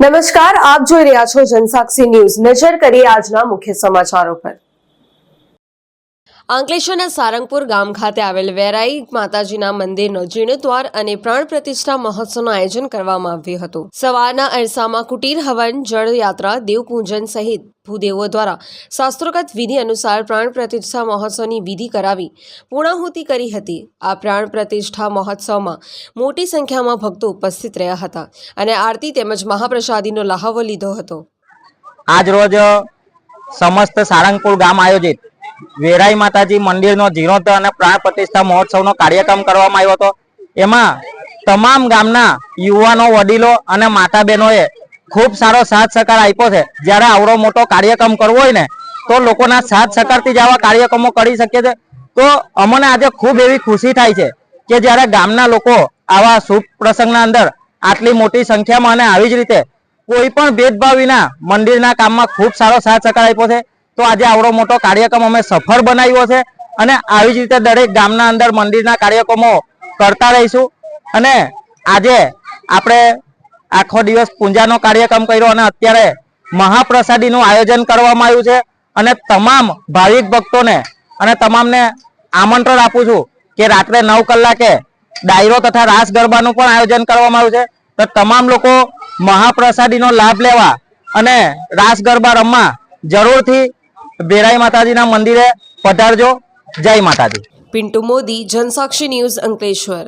નમસ્કાર, આપ જોઈ રહ્યા છો જનસાક્ષી ન્યૂઝ। નજર કરીએ આજના મુખ્ય સમાચારો પર। અંકલેશ્વરના સારંગપુર ગામ ખાતે આવેલ વેરાઈ માતાજીના મંદિરનો જીર્ણોદ્ધાર અને પ્રાણ પ્રતિષ્ઠા મહોત્સવનું આયોજન કરવામાં આવ્યું હતું। સવારના અરસામાં કુટીર હવન, જળયાત્રા, દેવપૂજન સહિત ભૂદેવો દ્વારા શાસ્ત્રોક્ત વિધિ અનુસાર પ્રાણ પ્રતિષ્ઠા મહોત્સવની વિધિ કરાવી પૂર્ણાહુતિ કરી હતી। આ પ્રાણ પ્રતિષ્ઠા મહોત્સવમાં મોટી સંખ્યામાં ભક્તો ઉપસ્થિત રહ્યા હતા અને આરતી તેમજ મહાપ્રસાદીનો લહાવો લીધો હતો। આજ રોજ સમસ્ત સારંગપુર ગામ આયોજિત વેરાઈ માતાજી મંદિરનો જીર્ણોદ્ધાર અને પ્રાણ પ્રતિષ્ઠા મહોત્સવનો કાર્યક્રમ કરવામાં આવ્યો હતો। એમાં તમામ ગામના યુવાનો, વડીલો અને માતા બહેનોએ ખૂબ સારો સાથ સહકાર આપ્યો છે। જ્યારે આવડો મોટો કાર્યક્રમ કરવો હોય ને તો લોકોના સાથ સહકારથી જ આવા કાર્યક્રમો કરી શકીએ છે। તો અમને આજે ખૂબ એવી ખુશી થાય છે કે જ્યારે ગામના લોકો આવા શુભ પ્રસંગના અંદર આટલી મોટી સંખ્યામાં અને આવી જ રીતે કોઈ પણ ભેદભાવ વિના મંદિરના કામમાં ખૂબ સારો સાથ સહકાર આપ્યો છે। તો આજે આવડો મોટો કાર્યક્રમ અમે સફળ બનાવ્યો છે અને આવી જ રીતે દરેક ગામના અંદર મંદિરના કાર્યક્રમો કરતા રહીશું। અને આજે આપણે આખો દિવસ પૂજાનો કાર્યક્રમ કર્યો અને અત્યારે મહાપ્રસાદીનું આયોજન કરવામાં આવ્યું છે અને તમામ ભાવિક ભક્તોને અને તમામને આમંત્રણ આપું છું કે રાત્રે 9 કલાકે ડાયરો તથા રાસ ગરબાનું પણ આયોજન કરવામાં આવ્યું છે। તો તમામ લોકો મહાપ્રસાદીનો લાભ લેવા અને રાસ ગરબા રમવા જરૂરથી વેરાઈ માતાજીના મંદિરે પધારજો। જય માતાજી। પિન્ટુ મોદી, જનસાક્ષી ન્યૂઝ, અંકલેશ્વર।